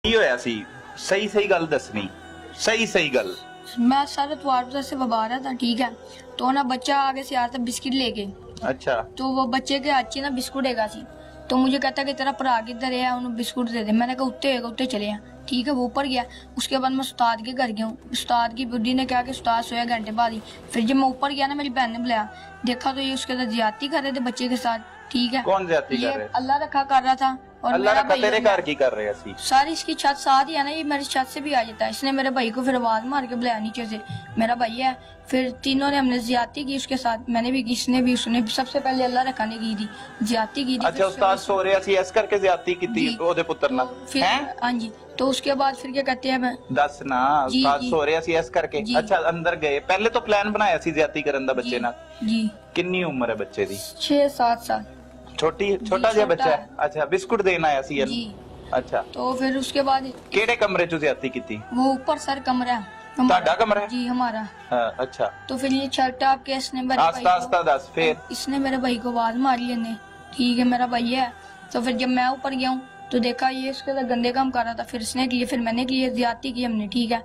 ਕੀ ਹੋਇਆ ਸੀ? ਸਹੀ ਸਹੀ ਗੱਲ ਦੱਸਣੀ, सही सही गल। मैं सर द्वार से बबा रहा था, ठीक है, तो ना बच्चा आगे से आ रहा था बिस्किट लेके। अच्छा। तो वो बच्चे के अच्छी ना बिस्कुट हैगा सी, तो मुझे कहता कि तेरा भरा किधर है, उन्हें बिस्कुट दे दे। मैंने कहा उत्ते होगा, उत्ते चले हैं, ठीक है। वो ऊपर गया, उसके बाद मैं उस्ताद के घर गया हूँ। उस्ताद की बुढ़ी ने कहा कि उस्ताद सोया घंटे बाद ही। फिर जब मैं ऊपर गया ना, मेरी बहन ने बुलाया, देखा तो ये उसके साथ ज्यादती कर रहे थे बच्चे के साथ, ठीक है। कौन ज्यादती कर रहे? अल्लाह रखा कर रहा था। और अल्लाह मेरा रखा भाई तेरे घर की कर रहे सी? सारी इसकी छत साथ ही है ना, ये मेरी छत से भी आ जाता है। इसने मेरे भाई को फिर आवाज मार के बुलाया नीचे से, मेरा भाई है। फिर तीनों ने हमने ज्यादती की उसके साथ, मैंने भी की, इसने भी, उसने भी। सबसे पहले अल्लाह रखा ने की थी, ज्यादती की थी। अच्छा, उस्ताद सो रहे सी इस करके ज्यादती की थी ओदे पुत्र ना? फिर हैं? हाँ जी, तो उसके बाद फिर क्या कहते हैं, मैं दस ना, जी, उस्ताद जी। सो रहे सी इस करके। जी। अच्छा, अंदर गए, पहले तो प्लान बनाया सी ज्यादती करन दा बच्चे नाल। जी कितनी उम्र है बच्चे दी? 6-7 साल। छोटा जी, जिहा बच्चा छोटा है। अच्छा, बिस्कुट देन आया सी जी। अच्छा, तो फिर उसके बाद केड़े कमरे च ज्यादती कीती? वो ऊपर सर कमरा है ਤੁਹਾਡਾ कमरा है? जी हमारा। हाँ, अच्छा। तो फिर ये छत टाप के इसने मेरे भाई आस्ता आस्ता दस फिर? इसने मेरे भाई को आवाज मारी है, ठीक है, मेरा भाई है। तो फिर जब मैं ऊपर गया हूँ तो देखा ये उसके साथ गंदे काम कर रहा था। फिर इसने किए, फिर मैंने किए, ज्यादती की हमने, ठीक है।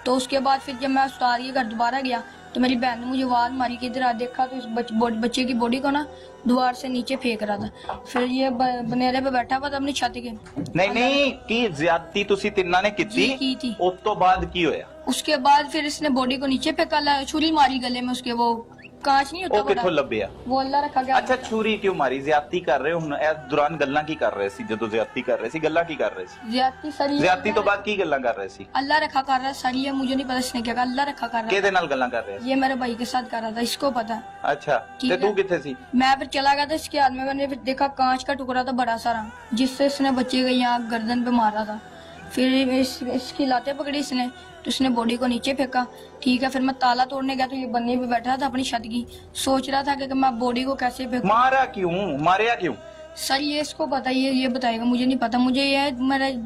तो उसके बाद फिर जब मैं उस्ताद के घर दोबारा गया तो मेरी बहन ने मुझे आवाज मारी कि इधर आ। देखा तो इस बच्चे की बॉडी को ना द्वार से नीचे फेंक रहा था। फिर ये बनेरे पे बैठा हुआ था अपनी छत के। नहीं नहीं, की ज्यादती तुसी तिन्ना ने जी, की थी। उस तो बाद की होया? उसके बाद फिर इसने बॉडी को नीचे फेंका, छुरी मारी गले में उसके, वो कांच नहीं होता ਉਹ ਕਿੱਥੋਂ ਲੱਭਿਆ? वो अल्लाह रखा गया। ਅੱਛਾ, ਛੁਰੀ ਕਿਉਂ ਮਾਰੀ? ਜ਼ਿਆਦਤੀ ਕਰ ਰਹੇ ਹੋ ਹੁਣ? ਇਸ ਦੌਰਾਨ ਗੱਲਾਂ ਕੀ ਕਰ ਰਹੇ ਸੀ? ਜਦੋਂ ਜ਼ਿਆਦਤੀ ਕਰ ਰਹੇ ਸੀ ਗੱਲਾਂ ਕੀ ਕਰ ਰਹੇ ਸੀ? ज्यादती सर ਜ਼ਿਆਦਤੀ ਤੋਂ ਬਾਅਦ ਕੀ ਗੱਲਾਂ ਕਰ ਰਹੇ ਸੀ? अल्लाह रखा कर रहा है सर, ये मुझे नहीं पता इसने क्या कहा। अल्लाह रखा कर रहा ਕਿਹਦੇ ਨਾਲ ਗੱਲਾਂ कर ਰਹੇ है, ਸੀ? ये मेरे भाई के साथ कर रहा था, इसको पता। अच्छा, ठीक ਤੇ है। ਤੂੰ ਕਿੱਥੇ ਸੀ? मैं फिर चला गया था इसके हाथ में, मैंने फिर देखा कांच का टुकड़ा था बड़ा सारा, जिससे इसने बच्चे के यहाँ गर्दन पे मारा था। फिर इसकी लातें पकड़ी इसने, तो इसने बॉडी को नीचे फेंका, ठीक है। फिर मैं ताला तोड़ने गया तो ये बन्ने पे बैठा था अपनी छत की, सोच रहा था कि मैं बॉडी को कैसे फेंकूं। मारा क्यों? मारिया क्यों? सर ये इसको पता, ये बताएगा, मुझे नहीं पता। मुझे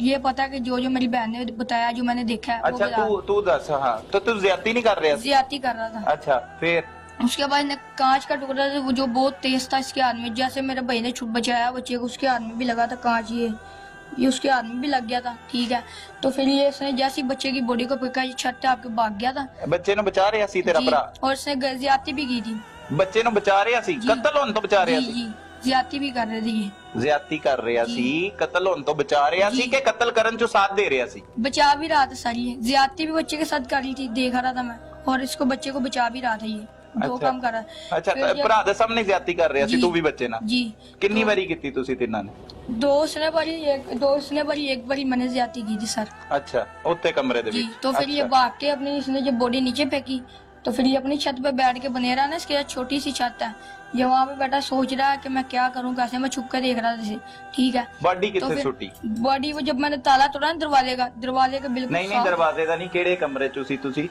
ये पता कि जो मेरी बहन ने बताया, जो मैंने देखा है, अच्छा, तू दस। हाँ, तो तू ज्यादती नहीं कर रहा था? ज्यादती कर रहा था। अच्छा, फिर? उसके बाद ने कांच का टुकड़ा था, वो जो बहुत तेज था इसके हाथ में, जैसे मेरे भाई ने छुप बचाया बच्चे को, उसके हाथ में भी लगा था कांच, ये उसके हाथ में भी लग गया था, ठीक है। तो फिर ये इसने जैसे ही बच्चे की बॉडी को फेंका, ये छत पे आपके भाग गया था। बच्चे ਨੂੰ बचा ਰਿਹਾ ਸੀ तेरा जी, भरा? और इसने ज्यादती भी की थी। ਬੱਚੇ ਨੂੰ बचा ਰਿਹਾ ਸੀ? जी। ਕਤਲ ਹੋਣ ਤੋਂ बचा ਰਿਹਾ जी ਸੀ? जी, ज्यादती भी कर रहे थे ये, ਜ਼ਿਆਦਤੀ ਕਰ ਰਿਹਾ जी। ਸੀ? ਕਤਲ ਹੋਣ ਤੋਂ बचा ਰਿਹਾ ਸੀ जी। ਕਿ ਕਤਲ ਕਰਨ ਚ ਸਾਥ ਦੇ ਰਿਹਾ ਸੀ? बचा भी रहा था सर, ये ज्यादती भी बच्चे के साथ कर रही थी, देख रहा था मैं, और इसको बच्चे को बचा भी रहा था, ये दो अच्छा। काम कर रहा। ਅੱਛਾ, फिर जब- ਭਰਾ ਦੇ ਸਾਹਮਣੇ ਜ਼ਿਆਦਤੀ ਕਰ ਰਿਹਾ ਸੀ जी। ਤੂੰ ਵੀ ਬੱਚੇ ਨਾਲ? जी, कितनी बारी की थी तुसी तिन्ना ने? दो उसने बड़ी एक बारी मैंने ज्यादती की थी सर। अच्छा, उत्ते कमरे दे जी, विच? तो फिर ये अच्छा। भाग के अपनी, इसने जब बॉडी नीचे फेंकी तो फिर ये अपनी छत पे बैठ के बनेरा ना, इसके छोटी सी छत है, ये वहाँ पे बैठा सोच रहा है कि मैं क्या करूँ, कैसे। मैं छुप के देख रहा था इसे, ठीक है। बॉडी तो कितने फिर सुटी? बॉडी वो जब मैंने ताला तोड़ा ना दरवाजे का बिल्कुल नहीं नहीं, दरवाजे का नहीं, केड़े कमरे च सी तुसी?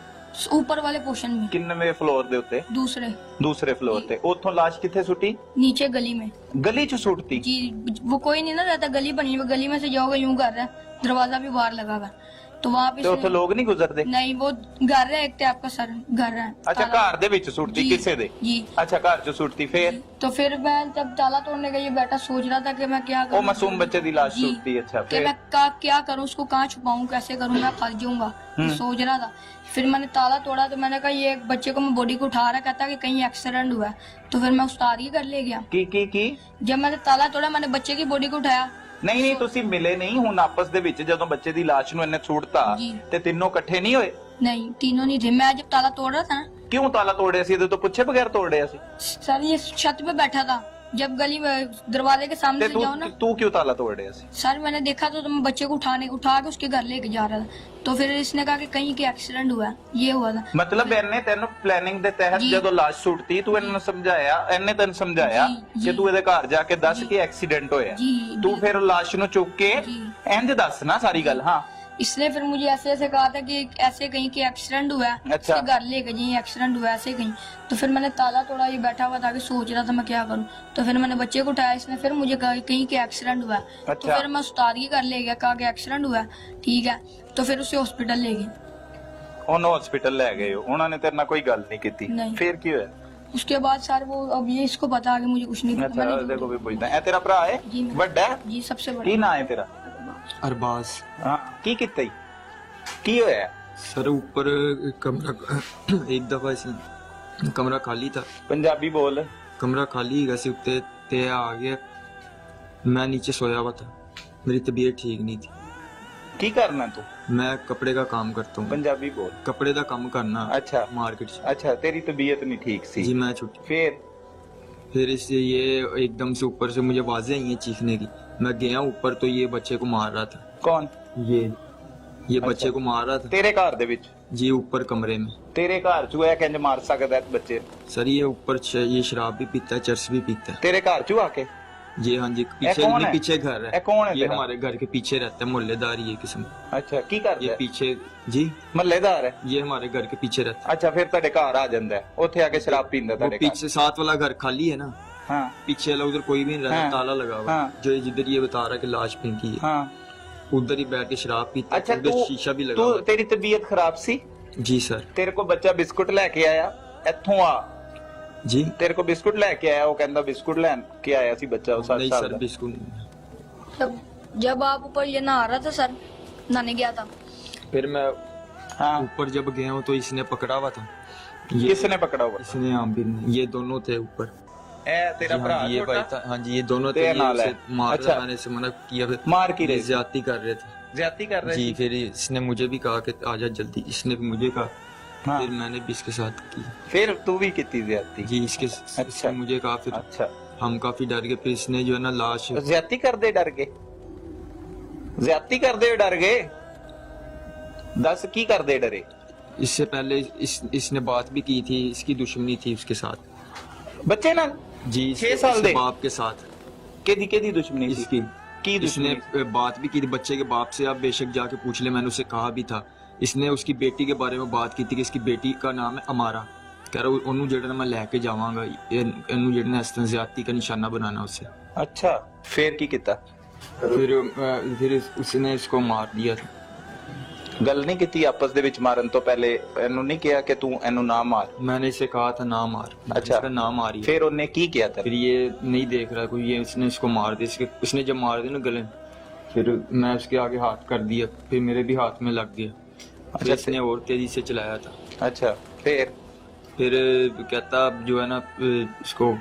ऊपर वाले पोर्शन में, किन्नवे फ्लोर दे उत्ते? दूसरे फ्लोर ते। ओथों लाश किथे सुटी? नीचे गली में। गली च सुटती? जी, वो कोई नहीं ना रहता, गली बनी हुई, गली में से जाओगे यूं घर है, दरवाजा भी बाहर लगा हुआ, तो वहाँ पे ते उत्थे लोग नहीं गुजरते? नहीं, वो घर है एक, तो आपका सर घर है। अच्छा, घर दे विच सुटती? जी, किसे दे? जी। अच्छा, घर च सुटती, फिर? तो फिर मैं जब ताला तोड़ने गई, बैठा सोच रहा था कि मैं क्या ओ करूं, मासूम बच्चे दी लाश जी। सुटती? अच्छा, कि फिर? मैं क्या करूं, उसको कहाँ छुपाऊं, कैसे करूं, मैं फंस जाऊंगा, सोच रहा था। फिर मैंने ताला तोड़ा तो मैंने कहा ये बच्चे को मैं बॉडी को उठा रहा, कहता कि कहीं एक्सीडेंट हुआ है। तो फिर मैं उस्ताद के घर ले गया। की जब मैंने ताला तोड़ा, मैंने बच्चे की बॉडी को उठाया। नहीं नहीं, ਤੁਸੀਂ ਮਿਲੇ ਨਹੀਂ ਹੁਣ ਆਪਸ ਦੇ ਵਿੱਚ ਜਦੋਂ ਬੱਚੇ ਦੀ ਲਾਸ਼ ਨੂੰ ਇਹਨੇ ਸੁੱਟਤਾ जी। ਤੇ ਤਿੰਨੋਂ ਇਕੱਠੇ ਨਹੀਂ ਹੋਏ? नहीं, तीनों नहीं थे। मैं जब ताला तोड़ रहा था ना ਕਿਉਂ ਤਾਲਾ ਤੋੜਿਆ ਸੀ? ਇਹਦੇ ਤੋਂ ਪੁੱਛੇ ਬਗੈਰ ਤੋੜਿਆ ਸੀ? सर, ये छत पे बैठा था, जब गली में दरवाजे के सामने ਤੇ से जाओ ना ਤੂੰ ਕਿਉਂ ਤਾਲਾ ਤੋੜਿਆ ਸੀ? सर, मैंने देखा तो मैं बच्चे को उठा के उसके घर लेके जा रहा था, तो फिर इसने कहा कि कहीं के एक्सीडेंट हुआ है, ये हुआ था। ਮਤਲਬ ਇਹਨੇ ਤੈਨੂੰ ਪਲੈਨਿੰਗ ਦੇ ਤਹਿਤ जी। ਜਦੋਂ ਲਾਸ਼ ਸੁੱਟਤੀ ਤੂੰ ਇਹਨੂੰ ਸਮਝਾਇਆ, ਇਹਨੇ ਤੈਨੂੰ ਸਮਝਾਇਆ जी, ਕਿ जी। ਤੂੰ ਇਹਦੇ ਘਰ ਜਾ ਕੇ ਦੱਸ जी। ਕਿ ਐਕਸੀਡੈਂਟ ਹੋਇਆ? जी, ਤੂੰ ਫਿਰ ਲਾਸ਼ ਨੂੰ ਚੁੱਕ ਕੇ जी। ਇੰਜ ਦੱਸ ਨਾ ਸਾਰੀ ਗੱਲ। ਹਾਂ, इसने फिर मुझे ऐसे ऐसे कहा था कि ऐसे कहीं के एक्सीडेंट हुआ है, अच्छा। इसके घर लेके जाइए, एक्सीडेंट हुआ है ऐसे कहीं। तो फिर मैंने ताला तोड़ा, ये बैठा हुआ था कि सोच रहा था मैं क्या करूं। तो फिर मैंने बच्चे को उठाया, इसने फिर मुझे कहा कि कहीं के एक्सीडेंट हुआ है। तो अच्छा। फिर मैं उस्ताद के घर ले गया, कहा कि एक्सीडेंट हुआ है, ठीक है। तो फिर उसे हॉस्पिटल ले गए। ਉਹਨੂੰ ਹਸਪੀਟਲ ਲੈ ਗਏ ਹੋ, ਉਹਨਾਂ ਨੇ ਤੇਰੇ ਨਾਲ ਕੋਈ ਗੱਲ ਨਹੀਂ ਕੀਤੀ? नहीं। ਫਿਰ ਕੀ ਹੋਇਆ? उसके बाद सर वो, अब ये इसको पता कि मुझे कुछ नहीं पता। ਅੱਛਾ, मैंने- ਦੇਖੋ ਵੀ ਪੁੱਛਦਾ, ਇਹ ਤੇਰਾ ਭਰਾ ਹੈ? जी, ਵੱਡਾ ਹੈ? जी सबसे ਕੀ बड़ा ਨਾਂ ਹੈ ਤੇਰਾ? अरबाज। ਹਾਂ ਕੀ ਕੀਤਾ ਜੀ ਕੀ ਹੋਇਆ सर ऊपर कमरा एक दफा कमरा खाली था, ਪੰਜਾਬੀ ਬੋਲ कमरा खाली है उत्ते ते आ गया, मैं नीचे सोया हुआ था, मेरी तबीयत ठीक नहीं थी। ਕੀ ਕਰਨਾ ਤੂੰ मैं कपड़े का काम करता हूँ, ਪੰਜਾਬੀ ਬੋਲ कपड़े का काम करना अच्छा मार्केट से। अच्छा तेरी तबीयत नहीं ठीक सी जी मैं छुट्टी, फिर इससे ये एकदम से ऊपर से मुझे आवाजें आई हैं चीखने की। मैं गया ऊपर तो ये बच्चे को मार रहा था, कौन ये बच्चे को मार रहा था तेरे घर ਦੇ ਵਿੱਚ जी, ऊपर कमरे में। ਤੇਰੇ ਘਰ ਚ ਇਹ ਕਿੰਜ ਮਾਰ ਸਕਦਾ ਹੈ ਬੱਚੇ सर ये ऊपर ये शराब भी पीता है, चर्स भी पीता है। ਤੇਰੇ ਘਰ ਚ ਆ ਕੇ जी हाँ जी, पीछे कौन नहीं, है? पीछे घर है। ये कौन है ये तेरा? हमारे घर के पीछे रहता है, मोहल्लेदार ये किस्म। ਅੱਛਾ ਕੀ ਕਰਦਾ ये ਹੈ? पीछे जी, ਮਹੱਲੇਦਾਰ ਹੈ ये हमारे घर के पीछे रहता है। ਅੱਛਾ ਫਿਰ ਤੁਹਾਡੇ ਘਰ ਆ ਜਾਂਦਾ ਹੈ ਉੱਥੇ ਆ ਕੇ ਸ਼ਰਾਬ ਪੀਂਦਾ वो ਤੁਹਾਡੇ ਘਰ पीछे साथ वाला घर खाली है ना, ਹਾਂ पीछे वाला उधर कोई भी नहीं रहता, हाँ। ताला लगा हुआ हाँ। जो जिधर ये बता रहा है कि लाश फेंकी है, ਹਾਂ उधर ही बैठ के शराब पीता है, अच्छा उधर तू शीशा भी लगा तू हुआ तेरी तबीयत खराब सी है। जी सर। ਤੇਰੇ ਕੋ ਬੱਚਾ ਬਿਸਕੁਟ ਲੈ ਕੇ ਆਇਆ ਇੱਥੋਂ ਆ जी ਤੇਰੇ ਕੋ ਬਿਸਕੁਟ ਲੈ ਕੇ ਆਇਆ ਉਹ ਕਹਿੰਦਾ ਬਿਸਕੁਟ ਲੈਣ ਕੇ ਆਇਆ ਸੀ ਬੱਚਾ ਉਹ 7 नहीं ਸਾਲ सर, ਦਾ बिल्कुल। जब आप ऊपर ये नहा रहा था सर, नहाने गया था, फिर मैं हाँ ऊपर जब गया हूँ तो इसने पकड़ा हुआ था, ये किसने पकड़ा हुआ इसने आमिर ने, ये दोनों थे ऊपर। ए तेरा जी भरा हाँ जी, ये भाई छोटा था, हाँ जी ये दोनों थे, तेरे ये नाल है। उसे मार अच्छा। मैंने इसे मना किया, फिर मार की ये रही ज्यादती कर रहे थे ज्यादती कर रहे जी। थे फिर इसने मुझे भी कहा कि आजा जल्दी, इसने भी मुझे कहा, हाँ फिर मैंने भी इसके साथ की फिर तू भी कितनी ज्यादती जी। इसके अच्छा। इसने मुझे कहा, फिर अच्छा हम काफी डर गए। फिर इसने जो है ना लाश, ज्यादती कर दे डर गए ज्यादती कर दे डर गए दस की कर दे डरे इससे पहले इसने बात भी की थी, इसकी दुश्मनी थी उसके साथ बच्चे ना जी, 6 साल इसके दे बाप के साथ केदी दुश्मनी थी इसकी की इसने दुश्मनी बात भी की थी बच्चे के बाप से, आप बेशक जाके पूछ ले, मैंने उसे कहा भी था। इसने उसकी बेटी के बारे में बात की थी कि इसकी बेटी का नाम है अमारा, कह रहा ਉਹਨੂੰ ਜਿਹੜਾ ਮੈਂ ਲੈ ਕੇ ਜਾਵਾਂਗਾ, ਇਹਨੂੰ ਜਿਹੜਾ ਨਾ ਇਸ ਤਰ੍ਹਾਂ ਜ਼ਿਆਦਤੀ का निशाना बनाना उसे। अच्छा फिर की किता फिर उसने इसको मार दिया था। ਗੱਲ ਨਹੀਂ ਕੀਤੀ ਆਪਸ ਦੇ ਵਿੱਚ ਮਾਰਨ ਤੋਂ ਪਹਿਲੇ ਇਹਨੂੰ ਨਹੀਂ ਕਿਹਾ ਕਿ ਤੂੰ ਇਹਨੂੰ ਨਾ ਮਾਰ मैंने इसे कहा था ना मार, अच्छा। इसका नाम मार ही है। फिर ਉਹਨੇ ਕੀ किया फिर तेरे ये नहीं देख रहा कोई, ये इसने इसको मार दिया, इसने जब मार दिया ना गले, फिर मैं उसके आगे हाथ कर दिया, फिर मेरे भी हाथ में लग गया। अच्छा, फिर इसने और तेजी से चलाया था। अच्छा फिर फिर कहता जो है ना इसको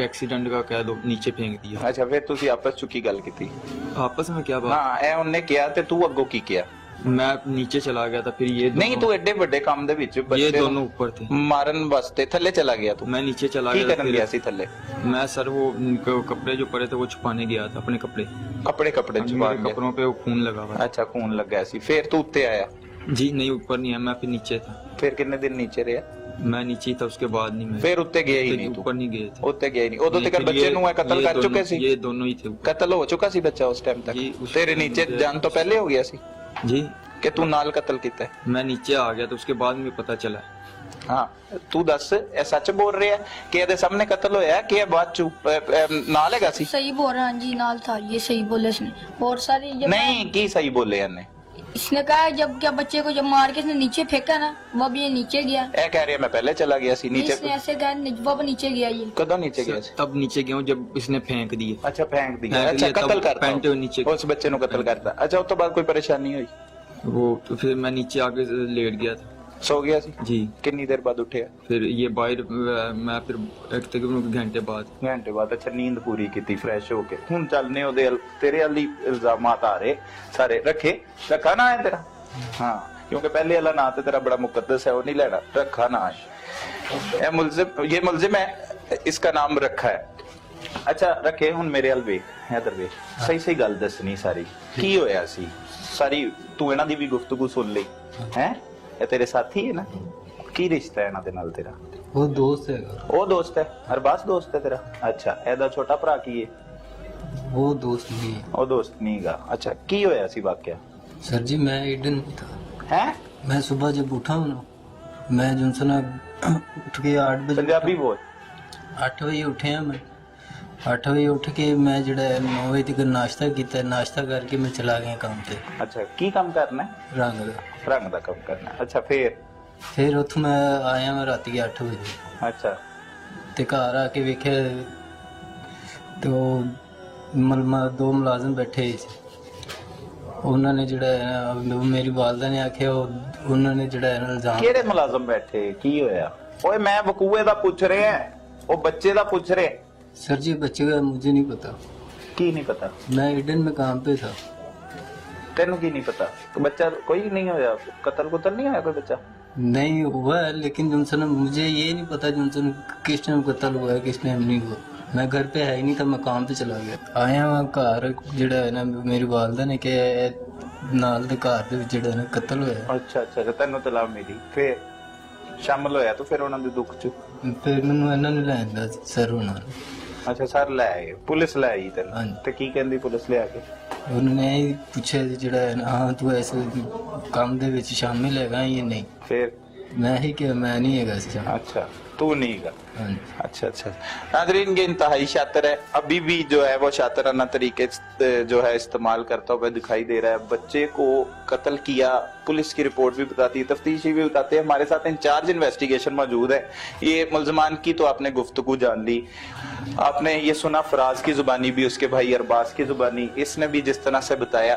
एक्सीडेंट का कह दो, नीचे फेंक दिया। अच्छा फिर ਤੁਸੀਂ ਆਪਸ ਚ ਕੀ ਗੱਲ ਕੀਤੀ आपस में क्या बात, ਹਾਂ ਇਹ ਉਹਨੇ ਕਿਹਾ ਤੇ ਤੂੰ ਅੱਗੋਂ ਕੀ ਕਿਹਾ मैं नीचे चला गया था, फिर ये ਨਹੀਂ दोनों- ਤੂੰ ਐਡੇ ਵੱਡੇ ਕੰਮ ਦੇ ਵਿੱਚ ये ਬੱਚੇ दोनों ਨੂੰ ऊपर थे, ਮਾਰਨ ਵਾਸਤੇ ਥੱਲੇ ਚਲਾ ਗਿਆ ਤੂੰ मैं नीचे चला ਕੀ गया ਕਰਨ था। ਗਿਆ फिर ਸੀ ਥੱਲੇ मैं सर वो कपड़े जो पड़े थे वो छुपाने गया था, अपने कपड़े ਕੱਪੜੇ ਕੱਪੜੇ ਚ मेरे कपड़ों पे वो खून लगा हुआ ਅੱਛਾ ਖੂਨ ਲੱਗਾ ਸੀ ਫਿਰ ਤੂੰ ਉੱਤੇ ਆਇਆ था। जी नहीं ऊपर नहीं है, मैं फिर नीचे था, ਫਿਰ ਕਿੰਨੇ ਦਿਨ ਨੀਚੇ ਰਿਹਾ मैं नीचे ही था, उसके बाद नहीं मैं ਫਿਰ ਉੱਤੇ ਗਿਆ ਹੀ ਨਹੀਂ ਤੂੰ ऊपर नहीं गए थे। ਉੱਤੇ ਗਿਆ ਹੀ ਨਹੀਂ ਉਦੋਂ ये ਤੱਕ फिर ਬੱਚੇ ये- ਨੂੰ ਇਹ ਕਤਲ ये ਕਰ ਚੁੱਕੇ दोनों- ਸੀ ये दोनों ही थे ऊपर। ਕਤਲ ਹੋ ਚੁੱਕਾ ਸੀ ਬੱਚਾ ਉਸ ਟਾਈਮ ਤੱਕ ਜੀ, ਉਸ ਤੇਰੇ time ਨੀਚੇ पे- ਜਾਣ ਤੋਂ ਪਹਿਲੇ ਹੋ ਗਿਆ ਸੀ जी ਕਿ ਤੂੰ ਨਾਲ ਕਤਲ ਕੀਤਾ ਹੈ? मैं नीचे आ गया तो उसके बाद मुझे पता चला। ਹਾਂ ਤੂੰ ਦੱਸ ਇਹ ਸੱਚ ਬੋਲ ਰਿਹਾ ਕਿ ਇਹਦੇ ਸਾਹਮਣੇ ਕਤਲ ਹੋਇਆ ਕਿ ਇਹ ਬਾਅਦ ਚ ਨਾਲ ਹੈਗਾ ਸੀ सही बोल रहा हाँ जी, नाल था ये, सही बोले इसने। और सारी जब ਨਹੀਂ ਕੀ ਸਹੀ ਬੋਲੇ ਇਹਨੇ इसने कहा जब क्या बच्चे को जब मार के इसने नीचे फेंका ना, वो अब ये नीचे गया। ਇਹ ਕਹਿ ਰਿਹਾ ਮੈਂ ਪਹਿਲੇ चला गया ਸੀ नीचे इसने ऐसे कहा वो अब नीचे गया ये। कदों नीचे गया ਸੀ तब नीचे गया हूँ जब इसने फेंक दिए। अच्छा फेंक दिया फेंक अच्छा दिया, कत्ल तब करता पैंट नीचे उस बच्चे नु कत्ल करता अच्छा उस तो बाद कोई परेशानी हुई वो तो फिर मैं नीचे आके लेट गया था सो गया सी जी। कितनी देर बाद उठे फिर ये बाहर मैं फिर एक तकरीबन घंटे बाद घंटे बाद अच्छा नींद पूरी की फ्रेश होके हुन चलने ओदे तेरे अली इल्जामात आ रहे सारे रखे रखा ना है तेरा हाँ क्योंकि पहले वाला ना तो तेरा बड़ा मुकद्दस है वो नहीं लेना रखा ना है ये मुलजिम है इसका नाम रखा है अच्छा रखे हुन मेरे अल वे इधर वे सही सही गल दसनी सारी की होया सी सारी तू इन्हां दी भी गुफ्तगू सुन ली हैं ये तेरे साथी है ना की रिश्ता है इन्हां दे नाल तेरा वो दोस्त है, ਉਹ ਦੋਸਤ ਹੈ ਅਰਬਾਜ਼ ਦੋਸਤ ਹੈ ਤੇਰਾ ਅੱਛਾ ਇਹਦਾ ਛੋਟਾ ਭਰਾ ਕੀ ਹੈ वो दोस्त नहीं है। ਉਹ ਦੋਸਤ ਨਹੀਂਗਾ ਅੱਛਾ ਕੀ ਹੋਇਆ ਸੀ ਵਾਕਿਆ सर जी मैं ईडन में था, ਹੈ मैं सुबह जब उठा हूँ ना, मैं जो सुना उठ के 8 बजे ਪੰਜਾਬੀ ਬੋਲ 8 बजे उठे हैं मैं 8 बजे उठ के मैं जड़ा 9 बजे तक नाश्ता किया, नाश्ता करके मैं चला गया काम पे ਅੱਛਾ ਕੀ ਕੰਮ ਕਰਨਾ ਹੈ रंग का। ਰੰਗ ਦਾ ਕੰਮ ਕਰਨਾ ਹੈ। ਅੱਛਾ फिर उत मैं आया मैं रात के 8 बजे ਅੱਛਾ ते घर आके वेखे तो दो मुलाजिम बैठे सी। ਉਹਨਾਂ ਨੇ ਜਿਹੜਾ ਹੈ ਨਾ, ਮੇਰੀ ਵਾਲਦਾ ਨੇ ਆਖਿਆ ਉਹਨਾਂ ਨੇ ਜਿਹੜਾ ਹੈ ਨਾ ਇਲਜ਼ਾਮ ਕਿਹੜੇ ਮੁਲਾਜ਼ਮ ਬੈਠੇ ਕੀ ਹੋਇਆ? ਓਏ ਮੈਂ ਵਕੂਏ ਦਾ ਪੁੱਛ ਰਿਹਾ, ਉਹ ਬੱਚੇ ਦਾ ਪੁੱਛ ਰਿਹਾ। सर जी बच्चे का मुझे नहीं पता, ਕੀ ਨਹੀਂ ਪਤਾ? मैं ईडन में काम पे था। ਤੈਨੂੰ ਕੀ ਨਹੀਂ ਪਤਾ? ਬੱਚਾ ਕੋਈ नहीं ਹੋਇਆ? ਕਤਲ नहीं ਹੋਇਆ ਕੋਈ ਬੱਚਾ? नहीं हुआ है, लेकिन जिनसे मुझे ये नहीं पता जिनसे किस टाइम कत्ल हुआ है किस टाइम नहीं हुआ। मैं घर पे है ही नहीं था, मैं काम पे चला गया। आया वहाँ घर ਜਿਹੜਾ ਹੈ ਨਾ ਮੇਰੀ ਵਾਲਦਾ ਨੇ ਕਿ ਨਾਲ ਦੇ ਘਰ ਦੇ ਵਿੱਚ ਜਿਹੜਾ ਹੈ ਨਾ ਕਤਲ ਹੋਇਆ। ਅੱਛਾ ਤੈਨੂੰ ਤਲਾਬ ਮਿਲੀ, ਫਿਰ ਸ਼ਾਮਲ ਹੋਇਆ ਤੂੰ ਫਿਰ ਉਹਨਾਂ ਦੇ ਦੁੱਖ 'ਚ? ਫਿਰ ਮੈਨੂੰ ਇਹਨਾਂ ਨੂੰ ਲੈਣ ਦਾ ਸਰ ਹੋਣਾ। ਅੱਛਾ ਸਰ ਲੈ ਆਏ, ਪੁਲਿਸ ਲੈ ਆਈ ਤੈਨੂੰ? ਹਾਂਜੀ। ਤੇ ਕੀ ਕਹਿੰਦੀ ਪੁਲਿਸ ਲਿਆ ਕੇ? ਉਹਨਾਂ ਨੇ ਇਹ ਪੁੱਛਿਆ ਜੀ ਜਿਹੜਾ ਹੈ ਨਾ ਹਾਂ ਤੂੰ ਇਸ ਕੰਮ ਦੇ ਵਿੱਚ ਸ਼ਾਮਿਲ ਹੈਗਾ ਜਾਂ ਨਹੀਂ। ਫਿਰ मैं ही कि मैं नहीं है शामिल। अच्छा तू नहीं का? हाँ जी। अच्छा नाज़रीन ये इंतहाई शातिर है, अभी भी जो है वो शातिराना तरीके जो है इस्तेमाल करता हुआ दिखाई दे रहा है। बच्चे को कत्ल किया, पुलिस की रिपोर्ट भी बताती है, तफ्तीशी भी बताते हैं। हमारे साथ इंचार्ज इन्वेस्टिगेशन मौजूद है। ये मुल्जमान की तो आपने गुफ्तगू जान ली, आपने ये सुना फराज की जुबानी भी, उसके भाई अरबाज की जुबानी, इसने भी जिस तरह से बताया